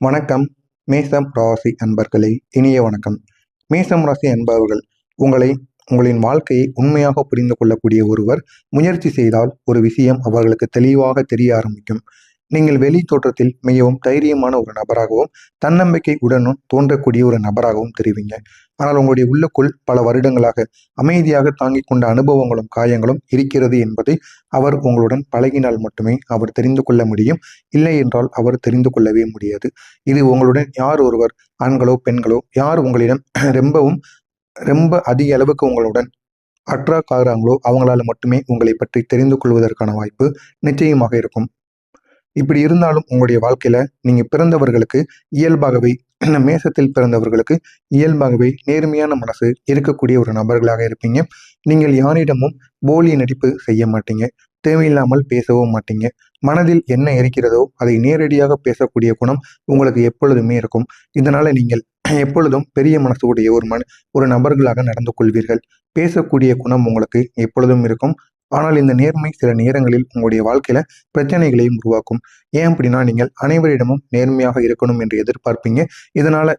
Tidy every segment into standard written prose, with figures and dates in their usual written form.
வணக்கம். மேசம் ராசி அன்பர்களே, இனிய வணக்கம். மேசம் ராசி அன்பவர்கள், உங்களின் வாழ்க்கையை உண்மையாக புரிந்து கொள்ளக்கூடிய ஒருவர் முயற்சி செய்தால் ஒரு விஷயம் அவர்களுக்கு தெளிவாக தெரிய ஆரம்பிக்கும். நீங்கள் வெளி தோற்றத்தில் மிகவும் தைரியமான ஒரு நபராகவும் தன்னம்பிக்கை உடனும் தோன்றக்கூடிய ஒரு நபராகவும் தெரிவிங்க. ஆனால் உங்களுடைய உள்ளுக்குள் பல வருடங்களாக அமைதியாக தாங்கிக் கொண்ட அனுபவங்களும் காயங்களும் இருக்கிறது என்பதை அவர் உங்களுடன் பழகினால் மட்டுமே அவர் தெரிந்து கொள்ள முடியும். இல்லை என்றால் அவர் தெரிந்து கொள்ளவே முடியாது. இது உங்களுடன் யார் ஒருவர், ஆண்களோ பெண்களோ, யார் உங்களிடம் ரொம்பவும் ரொம்ப அதிக அளவுக்கு உங்களுடன் அட்ராக்ட் ஆகுறாங்களோ அவங்களால மட்டுமே உங்களை பற்றி தெரிந்து கொள்வதற்கான வாய்ப்பு நிச்சயமாக இருக்கும். இப்படி இருந்தாலும் உங்களுடைய வாழ்க்கையில நீங்க பிறந்தவர்களுக்கு இயல்பாகவே மேசத்தில் பிறந்தவர்களுக்கு இயல்பாகவே நேர்மையான மனசு இருக்கக்கூடிய ஒரு நபர்களாக இருப்பீங்க. நீங்கள் யாரிடமும் போலி நடிப்பு செய்ய மாட்டீங்க. தேவையில்லாமல் பேசவும் மாட்டீங்க. மனதில் என்ன இருக்கிறதோ அதை நேரடியாக பேசக்கூடிய குணம் உங்களுக்கு எப்பொழுதுமே இருக்கும். இதனால நீங்கள் எப்பொழுதும் பெரிய மனசு உடைய ஒரு நபர்களாக நடந்து கொள்வீர்கள். பேசக்கூடிய குணம் உங்களுக்கு எப்பொழுதும் இருக்கும். ஆனால் இந்த நேர்மை சில நேரங்களில் உங்களுடைய வாழ்க்கையில பிரச்சனைகளையும் உருவாக்கும். ஏன் அப்படின்னா, நீங்கள் அனைவரிடமும் நேர்மையாக இருக்கணும் என்று எதிர்பார்ப்பீங்க. இதனால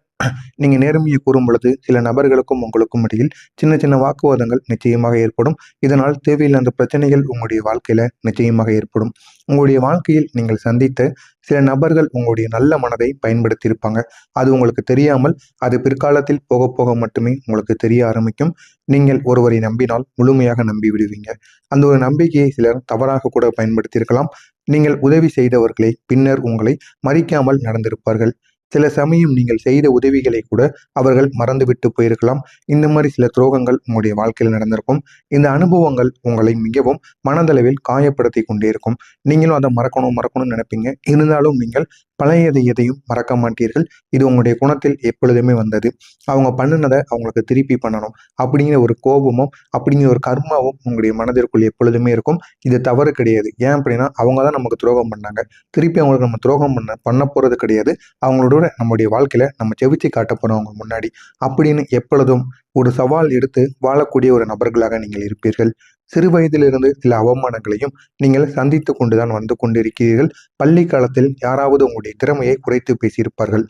நீங்க நேர்மையை கூறும் பொழுது சில நபர்களுக்கும் உங்களுக்கும் இடையில் சின்ன சின்ன வாக்குவாதங்கள் நிச்சயமாக ஏற்படும். இதனால் தேவையில்லாத பிரச்சனைகள் உங்களுடைய வாழ்க்கையில நிச்சயமாக ஏற்படும். உங்களுடைய வாழ்க்கையில் நீங்கள் சந்தித்த சில நபர்கள் உங்களுடைய நல்ல மனதை பயன்படுத்தி இருப்பாங்க. அது உங்களுக்கு தெரியாமல் அது பிற்காலத்தில் போக போக மட்டுமே உங்களுக்கு தெரிய ஆரம்பிக்கும். நீங்கள் ஒருவரை நம்பினால் முழுமையாக நம்பி விடுவீங்க. அந்த ஒரு நம்பிக்கையை சிலர் தவறாக கூட பயன்படுத்தியிருக்கலாம். நீங்கள் உதவி செய்தவர்களை பின்னர் உங்களை மதிக்காமல் நடந்திருப்பார்கள். சில சமயம் நீங்கள் செய்த உதவிகளை கூட அவர்கள் மறந்துவிட்டு போயிருக்கலாம். இந்த மாதிரி சில துரோகங்கள் உங்களுடைய வாழ்க்கையில் நடந்திருக்கும். இந்த அனுபவங்கள் உங்களை மிகவும் மனதளவில் காயப்படுத்தி கொண்டே இருக்கும். நீங்களும் அதை மறக்கணும்னு நினைப்பீங்க. இருந்தாலும் நீங்கள் பழையதை எதையும் மறக்க மாட்டீர்கள். இது உங்களுடைய குணத்தில் எப்பொழுதுமே வந்தது. அவங்க பண்ணினதை அவங்களுக்கு திருப்பி பண்ணணும் அப்படிங்கிற ஒரு கோபமும் அப்படிங்கிற ஒரு கர்மாவும் உங்களுடைய மனதிற்குள் எப்பொழுதுமே இருக்கும். இது தவறு கிடையாது. ஏன் அப்படின்னா, அவங்க தான் நமக்கு துரோகம் பண்ணாங்க. திருப்பி அவங்களுக்கு நம்ம துரோகம் பண்ண போறது கிடையாது. அவங்களோட நம்முடைய வாழ்க்கையில நம்ம செவிச்சு காட்ட போறோம் அவங்க முன்னாடி அப்படின்னு எப்பொழுதும் ஒரு சவால் எடுத்து வாழக்கூடிய ஒரு நபர்களாக நீங்கள் இருப்பீர்கள். சிறு வயதிலிருந்து சில அவமானங்களையும் நீங்கள் சந்தித்து கொண்டுதான் வந்து கொண்டிருக்கிறீர்கள். பள்ளி காலத்தில் யாராவது உங்களுடைய திறமையை குறைத்து பேசியிருப்பார்கள்.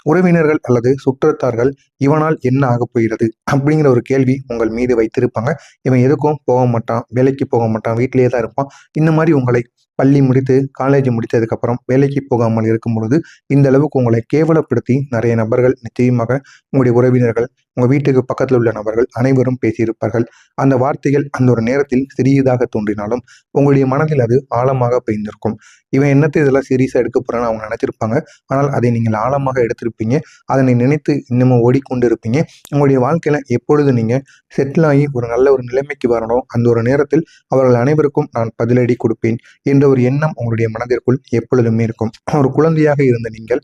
உறவினர்கள் அல்லது சுற்றத்தார்கள் இவனால் என்ன ஆகப் போகிறது அப்படிங்கிற ஒரு கேள்வி உங்கள் மீது வைத்திருப்பாங்க. இவன் எதுக்கும் போக மாட்டான், வேலைக்கு போக மாட்டான், வீட்டிலேயே தான் இருப்பான். இந்த மாதிரி உங்களை பள்ளி முடித்து காலேஜ் முடித்ததுக்கப்புறம் வேலைக்கு போகாமல் இருக்கும் பொழுது இந்த அளவுக்கு உங்களை கேவலப்படுத்தி நிறைய நபர்கள் நிச்சயமாக உங்களுடைய உறவினர்கள், உங்கள் வீட்டுக்கு பக்கத்தில் உள்ள நபர்கள் அனைவரும் பேசியிருப்பார்கள். அந்த வார்த்தைகள் அந்த ஒரு நேரத்தில் சிறியதாக தோன்றினாலும் உங்களுடைய மனதில் அது ஆழமாக பதிந்திருக்கும். இவன் என்னத்தை இதெல்லாம் சீரியஸாக எடுக்க போறான்னு அவங்க நினைச்சிருப்பாங்க. ஆனால் அதை நீங்கள் ஆழமாக எடுத்திருப்பீங்க. அதனை நினைத்து இன்னமும் ஓடிக்கொண்டு இருப்பீங்க. உங்களுடைய வாழ்க்கையில எப்பொழுது நீங்க செட்டில் ஆகி ஒரு நல்ல ஒரு நிலைமைக்கு வரணும், அந்த ஒரு நேரத்தில் அவர்கள் அனைவருக்கும் நான் பதிலடி கொடுப்பேன் என்ற ஒரு எண்ணம் உங்களுடைய மனதிற்குள் எப்பொழுதுமே இருக்கும். ஒரு குழந்தையாக இருந்த நீங்கள்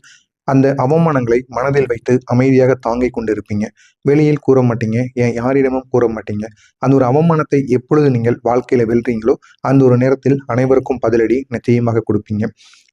அந்த அவமானங்களை மனதில் வைத்து அமைதியாக தாங்கிக் கொண்டிருப்பீங்க. வெளியில் கூற மாட்டீங்க, ஏன் யாரிடமும் கூற மாட்டீங்க. அந்த ஒரு அவமானத்தை எப்பொழுது நீங்கள் வாழ்க்கையில வெல்றீங்களோ அந்த ஒரு நேரத்தில் அனைவருக்கும் பதிலடி நிச்சயமாக கொடுப்பீங்க.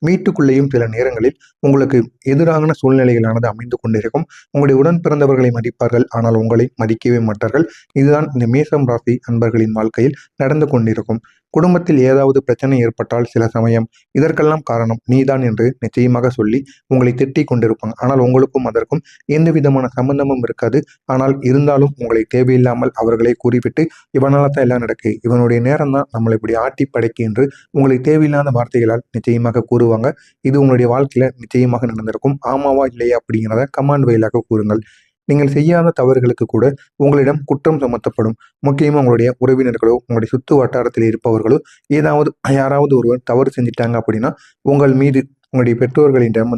வீட்டுக்குள்ளேயும் சில நேரங்களில் உங்களுக்கு எதிரான சூழ்நிலைகளானது அமைந்து கொண்டிருக்கும். உங்களுடைய உடன் பிறந்தவர்களை மதிப்பார்கள், ஆனால் உங்களை மதிக்கவே மாட்டார்கள். இதுதான் இந்த மேசம் ராசி அன்பர்களின் வாழ்க்கையில் நடந்து கொண்டிருக்கும். குடும்பத்தில் ஏதாவது பிரச்சனை ஏற்பட்டால் சில சமயம் இதற்கெல்லாம் காரணம் நீதான் என்று நிச்சயமாக சொல்லி உங்களை திட்டிக் கொண்டிருப்பாங்க. ஆனால் உங்களுக்கும் அதற்கும் எந்த விதமான சம்பந்தமும் இருக்காது. ஆனால் இருந்தாலும் உங்களை தேவையில்லாமல் அவர்களை கூறிவிட்டு இவனால தான் எல்லாம் நடக்கு, இவனுடைய நேரம் தான் நம்மளை இப்படி ஆட்டி படைக்கு என்று உங்களை தேவையில்லாத வார்த்தைகளால் நிச்சயமாக கூறுவாங்க. இது உங்களுடைய வாழ்க்கையில நிச்சயமாக நடந்திருக்கும். ஆமாவா இல்லையா அப்படிங்கிறத கமாண்ட் வாயிலாக கூறுங்கள். நீங்கள் செய்யாத தவறுகளுக்கு கூட உங்களிடம் குற்றம் சுமத்தப்படும். முக்கியமா உங்களுடைய உறவினர்களோ உங்களுடைய சுற்று வட்டாரத்தில் இருப்பவர்களோ யாராவது ஒருவர் தவறு செஞ்சிட்டாங்க அப்படின்னா உங்கள் மீது உங்களுடைய பெற்றோர்களிடம்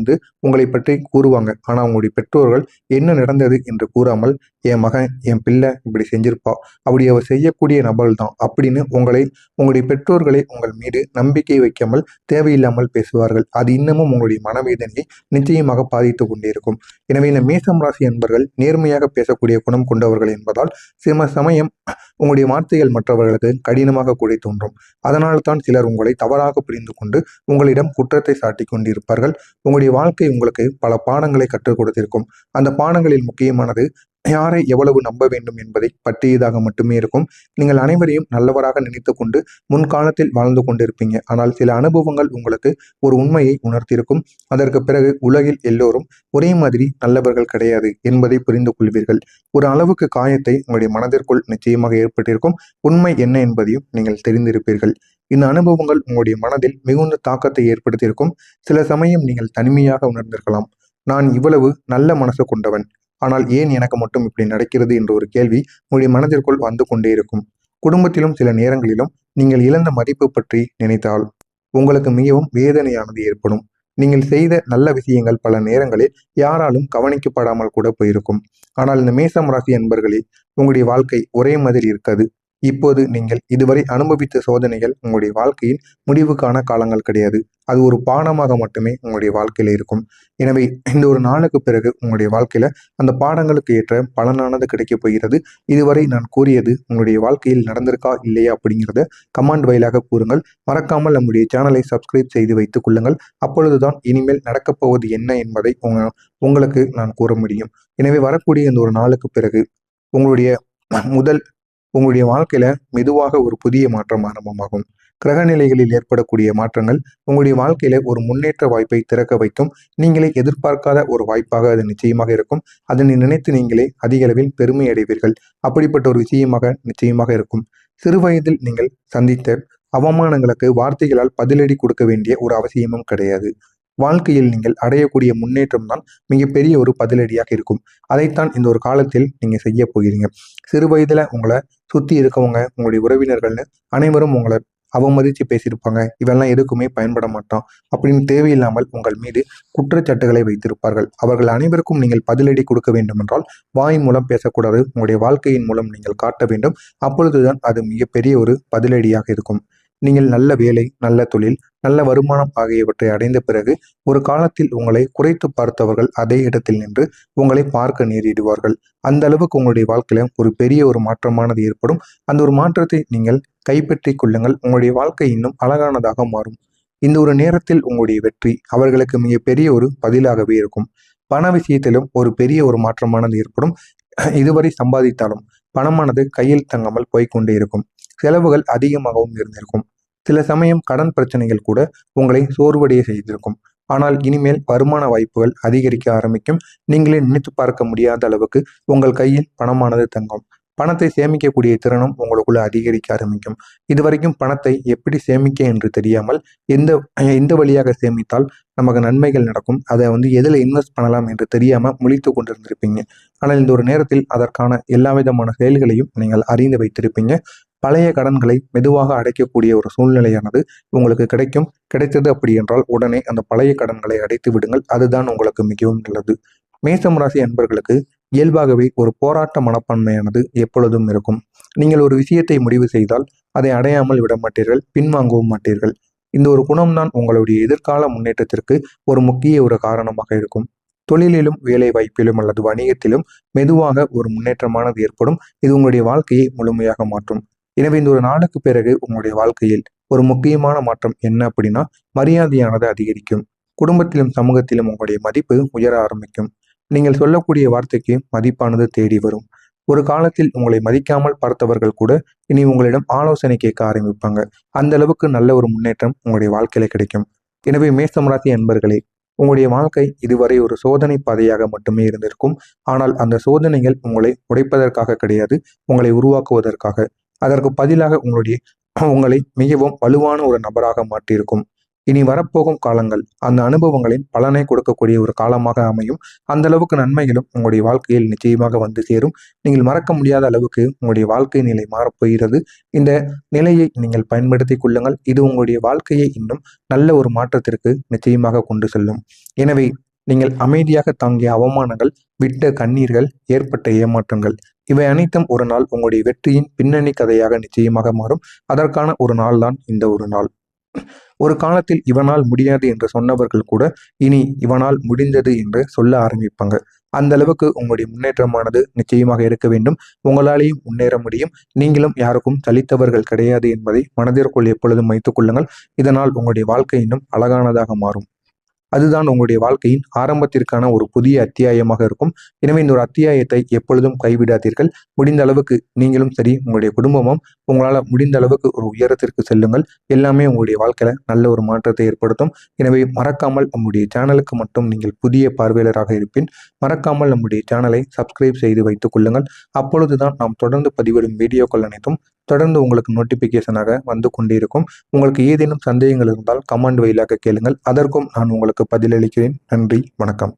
உங்களை பற்றி கூறுவாங்க. ஆனா உங்களுடைய பெற்றோர்கள் என்ன நடந்தது என்று கூறாமல், என் மகன் என் பிள்ளை இப்படி செஞ்சிருப்பா, அப்படி அவர் செய்யக்கூடிய நபர் தான் அப்படின்னு உங்களுடைய பெற்றோர்களை உங்கள் மீது நம்பிக்கை வைக்காமல் தேவையில்லாமல் பேசுவார்கள். அது இன்னமும் உங்களுடைய மனவேதனையை நிச்சயமாக பாதித்து கொண்டே இருக்கும். எனவே இந்த மேசம் ராசி என்பர்கள் நேர்மையாக பேசக்கூடிய குணம் கொண்டவர்கள் என்பதால் சில சமயம் உங்களுடைய வார்த்தைகள் மற்றவர்களுக்கு கடினமாக கூட தோன்றும். அதனால் தான் சிலர் உங்களை தவறாக புரிந்து கொண்டு உங்களிடம் குற்றத்தை சாட்டி கொண்டிருப்பார்கள். உங்களுடைய வாழ்க்கை உங்களுக்கு பல பாடங்களை கற்றுக் கொடுத்திருக்கும். அந்த பாடங்களில் முக்கியமானது யாரை எவ்வளவு நம்ப வேண்டும் என்பதை பற்றியதாக மட்டுமே இருக்கும். நீங்கள் அனைவரையும் நல்லவராக நினைத்து கொண்டு முன்காலத்தில் வாழ்ந்து கொண்டிருப்பீங்க. ஆனால் சில அனுபவங்கள் உங்களுக்கு ஒரு உண்மையை உணர்த்தியிருக்கும். அதற்கு பிறகு உலகில் எல்லோரும் ஒரே மாதிரி நல்லவர்கள் கிடையாது என்பதை புரிந்து கொள்வீர்கள். ஒரு அளவுக்கு காயத்தை உங்களுடைய மனதிற்குள் நிச்சயமாக ஏற்பட்டிருக்கும். உண்மை என்ன என்பதையும் நீங்கள் தெரிந்திருப்பீர்கள். இந்த அனுபவங்கள் உங்களுடைய மனதில் மிகுந்த தாக்கத்தை ஏற்படுத்தியிருக்கும். சில சமயம் நீங்கள் தனிமையாக உணர்ந்திருக்கலாம். நான் இவ்வளவு நல்ல மனசு கொண்டவன், ஆனால் ஏன் எனக்கு மட்டும் இப்படி நடக்கிறது என்ற ஒரு கேள்வி உங்களுடைய மனதிற்குள் வந்து கொண்டே இருக்கும். குடும்பத்திலும் சில நேரங்களிலும் நீங்கள் இழந்த மதிப்பு பற்றி நினைத்தால் உங்களுக்கு மிகவும் வேதனையானது ஏற்படும். நீங்கள் செய்த நல்ல விஷயங்கள் பல நேரங்களில் யாராலும் கவனிக்கப்படாமல் கூட போயிருக்கும். ஆனால் இந்த மேசம் ராசி அன்பர்களே, உங்களுடைய வாழ்க்கை ஒரே மாதிரி இருக்காது. இப்போது நீங்கள் இதுவரை அனுபவித்த சோதனைகள் உங்களுடைய வாழ்க்கையில் முடிவுக்கான காலங்கள் கிடையாது. அது ஒரு பாடமாக மட்டுமே உங்களுடைய வாழ்க்கையில இருக்கும். எனவே இந்த ஒரு நாளுக்கு பிறகு உங்களுடைய வாழ்க்கையில அந்த பாடங்களுக்கு ஏற்ற பலனானது கிடைக்கப் போகிறது. இதுவரை நான் கூறியது உங்களுடைய வாழ்க்கையில் நடந்திருக்கா இல்லையா அப்படிங்கிறத கமெண்ட் வாயிலாக கூறுங்கள். மறக்காமல் நம்முடைய சேனலை சப்ஸ்கிரைப் செய்து வைத்துக் கொள்ளுங்கள். அப்பொழுதுதான் இனிமேல் நடக்கப் போவது என்ன என்பதை உங்களுக்கு நான் கூற முடியும். எனவே வரக்கூடிய இந்த ஒரு நாளுக்கு பிறகு உங்களுடைய முதல் உங்களுடைய வாழ்க்கையில மெதுவாக ஒரு புதிய மாற்றம் ஆரம்பமாகும். கிரக நிலைகளில் ஏற்படக்கூடிய மாற்றங்கள் உங்களுடைய வாழ்க்கையில ஒரு முன்னேற்ற வாய்ப்பை திறக்க வைக்கும். நீங்களே எதிர்பார்க்காத ஒரு வாய்ப்பாக அது நிச்சயமாக இருக்கும். அதனை நினைத்து நீங்களே அதிக அளவில் பெருமை அடைவீர்கள். அப்படிப்பட்ட ஒரு விஷயமாக நிச்சயமாக இருக்கும். சிறு வயதில் நீங்கள் சந்தித்த அவமானங்களுக்கு வார்த்தைகளால் பதிலடி கொடுக்க வேண்டிய ஒரு அவசியமும் கிடையாது. வாழ்க்கையில் நீங்கள் அடையக்கூடிய முன்னேற்றம் தான் மிகப்பெரிய ஒரு பதிலடியாக இருக்கும். அதைத்தான் இந்த ஒரு காலத்தில் நீங்க செய்ய போகிறீங்க. சிறு வயதுல உங்களை சுத்தி இருக்கவங்க, உங்களுடைய உறவினர்கள்னு அனைவரும் உங்களை அவமதிச்சு பேசியிருப்பாங்க. இவெல்லாம் எதுக்குமே பயன்பட மாட்டான் அப்படின்னு தேவையில்லாமல் உங்கள் மீது குற்றச்சாட்டுகளை வைத்திருப்பார்கள். அவர்கள் அனைவருக்கும் நீங்கள் பதிலடி கொடுக்க வேண்டும் என்றால் வாய் மூலம் பேசக்கூடாது. உங்களுடைய வாழ்க்கையின் மூலம் நீங்கள் காட்ட வேண்டும். அப்பொழுதுதான் அது மிகப்பெரிய ஒரு பதிலடியாக இருக்கும். நீங்கள் நல்ல வேலை, நல்ல தொழில், நல்ல வருமானம் ஆகியவற்றை அடைந்த பிறகு ஒரு காலத்தில் உங்களை குறைத்து பார்த்தவர்கள் அதே இடத்தில் நின்று உங்களை பார்க்க நேரிடுவார்கள். அந்த அளவுக்கு உங்களுடைய வாழ்க்கையில ஒரு பெரிய ஒரு மாற்றமானது ஏற்படும். அந்த ஒரு மாற்றத்தை நீங்கள் கைப்பற்றி கொள்ளுங்கள். உங்களுடைய வாழ்க்கை இன்னும் அழகானதாக மாறும். இந்த ஒரு நேரத்தில் உங்களுடைய வெற்றி அவர்களுக்கு மிகப்பெரிய ஒரு பதிலாகவே இருக்கும். பண விஷயத்திலும் ஒரு பெரிய ஒரு மாற்றமானது ஏற்படும். இதுவரை சம்பாதித்தாலும் பணமானது கையில் தங்காமல் போய்கொண்டே இருக்கும். செலவுகள் அதிகமாகவும் இருந்திருக்கும். சில சமயம் கடன் பிரச்சனைகள் கூட உங்களை சோர்வடைய செய்திருக்கும். ஆனால் இனிமேல் வருமான வாய்ப்புகள் அதிகரிக்க ஆரம்பிக்கும். நீங்களே நினைத்து பார்க்க முடியாத அளவுக்கு உங்கள் கையில் பணமானது தங்கும். பணத்தை சேமிக்கக்கூடிய திறனும் உங்களுக்குள்ள அதிகரிக்க ஆரம்பிக்கும். இதுவரைக்கும் பணத்தை எப்படி சேமிக்க என்று தெரியாமல் எந்த எந்த வழியாக சேமித்தால் நமக்கு நன்மைகள் நடக்கும், அதை எதில் இன்வெஸ்ட் பண்ணலாம் என்று தெரியாமல் முழித்து கொண்டிருந்திருப்பீங்க. ஆனால் இந்த ஒரு நேரத்தில் அதற்கான எல்லா விதமான செயல்களையும் நீங்கள் அறிந்து வைத்திருப்பீங்க. பழைய கடன்களை மெதுவாக அடைக்கக்கூடிய ஒரு சூழ்நிலையானது உங்களுக்கு கிடைக்கும். கிடைத்தது அப்படி என்றால் உடனே அந்த பழைய கடன்களை அடைத்து விடுங்கள். அதுதான் உங்களுக்கு மிகவும் நல்லது. மேசம் ராசி அன்பர்களுக்கு இயல்பாகவே ஒரு போராட்ட மனப்பான்மையானது எப்பொழுதும் இருக்கும். நீங்கள் ஒரு விஷயத்தை முடிவு செய்தால் அதை அடையாமல் விட மாட்டீர்கள், பின்வாங்கவும் மாட்டீர்கள். இந்த ஒரு குணம்தான் உங்களுடைய எதிர்கால முன்னேற்றத்திற்கு ஒரு முக்கிய ஒரு காரணமாக இருக்கும். தொழிலிலும், வேலை வாய்ப்பிலும் அல்லது வணிகத்திலும் மெதுவாக ஒரு முன்னேற்றமானது ஏற்படும். இது உங்களுடைய வாழ்க்கையை முழுமையாக மாற்றும். எனவே இந்த ஒரு நாளுக்கு பிறகு உங்களுடைய வாழ்க்கையில் ஒரு முக்கியமான மாற்றம் என்ன அப்படின்னா, மரியாதையானது அதிகரிக்கும். குடும்பத்திலும் சமூகத்திலும் உங்களுடைய மதிப்பு உயர ஆரம்பிக்கும். நீங்கள் சொல்லக்கூடிய வார்த்தைக்கு மதிப்பானது தேடி வரும். ஒரு காலத்தில் உங்களை மதிக்காமல் பார்த்தவர்கள் கூட இனி உங்களிடம் ஆலோசனை கேட்க ஆரம்பிப்பாங்க. அந்த அளவுக்கு நல்ல ஒரு முன்னேற்றம் உங்களுடைய வாழ்க்கையில கிடைக்கும். எனவே மேசம் ராசி அன்பர்களே, உங்களுடைய வாழ்க்கை இதுவரை ஒரு சோதனை பாதையாக மட்டுமே இருந்திருக்கும். ஆனால் அந்த சோதனைகள் உங்களை உடைப்பதற்காக கிடையாது, உங்களை உருவாக்குவதற்காக. அதற்கு பதிலாக உங்களை மிகவும் வலுவான ஒரு நபராக மாற்றியிருக்கும். இனி வரப்போகும் காலங்கள் அந்த அனுபவங்களின் பலனை கொடுக்கக்கூடிய ஒரு காலமாக அமையும். அந்த அளவுக்கு நன்மைகளும் உங்களுடைய வாழ்க்கையில் நிச்சயமாக வந்து சேரும். நீங்கள் மறக்க முடியாத அளவுக்கு உங்களுடைய வாழ்க்கை நிலை மாறப்போகிறது. இந்த நிலையை நீங்கள் பயன்படுத்தி கொள்ளுங்கள். இது உங்களுடைய வாழ்க்கையை இன்னும் நல்ல ஒரு மாற்றத்திற்கு நிச்சயமாக கொண்டு செல்லும். எனவே நீங்கள் அமைதியாக தாங்கிய அவமானங்கள், விட்ட கண்ணீர்கள், ஏற்பட்ட ஏமாற்றங்கள், இவை அனைத்தும் ஒரு நாள் உங்களுடைய வெற்றியின் பின்னணி கதையாக நிச்சயமாக மாறும். அதற்கான ஒரு நாள் தான் இந்த ஒரு நாள். ஒரு காலத்தில் இவனால் முடியாது என்று சொன்னவர்கள் கூட இனி இவனால் முடிந்தது என்று சொல்ல ஆரம்பிப்பாங்க. அந்த அளவுக்கு உங்களுடைய முன்னேற்றமானது நிச்சயமாக இருக்க வேண்டும். உங்களாலேயும் முன்னேற முடியும். நீங்களும் யாருக்கும் சலித்தவர்கள் கிடையாது என்பதை மனதிற்குள் எப்பொழுதும் வைத்துக் கொள்ளுங்கள். இதனால் உங்களுடைய வாழ்க்கை இன்னும் அழகானதாக மாறும். அதுதான் உங்களுடைய வாழ்க்கையின் ஆரம்பத்திற்கான ஒரு புதிய அத்தியாயமாக இருக்கும். எனவே இந்த ஒரு அத்தியாயத்தை எப்பொழுதும் கைவிடாதீர்கள். முடிந்த அளவுக்கு நீங்களும் சரி, உங்களுடைய குடும்பமும் உங்களால் முடிந்த அளவுக்கு ஒரு உயரத்திற்கு செல்லுங்கள். எல்லாமே உங்களுடைய வாழ்க்கையில நல்ல ஒரு மாற்றத்தை ஏற்படுத்தும். எனவே மறக்காமல் நம்முடைய சேனலுக்கு மட்டும் நீங்கள் புதிய பார்வையாளராக இருப்பின் மறக்காமல் நம்முடைய சேனலை சப்ஸ்கிரைப் செய்து வைத்துக் கொள்ளுங்கள். அப்பொழுதுதான் நாம் தொடர்ந்து பதிவிடும் வீடியோக்கள் அனைத்தும் தொடர்ந்து உங்களுக்கு நோட்டிபிகேஷனாக வந்து கொண்டிருக்கும். உங்களுக்கு ஏதேனும் சந்தேகங்கள் இருந்தால் கமெண்ட் வாயிலாக கேளுங்கள். அதற்கும் நான் உங்களுக்கு பதிலளிக்கிறேன். நன்றி, வணக்கம்.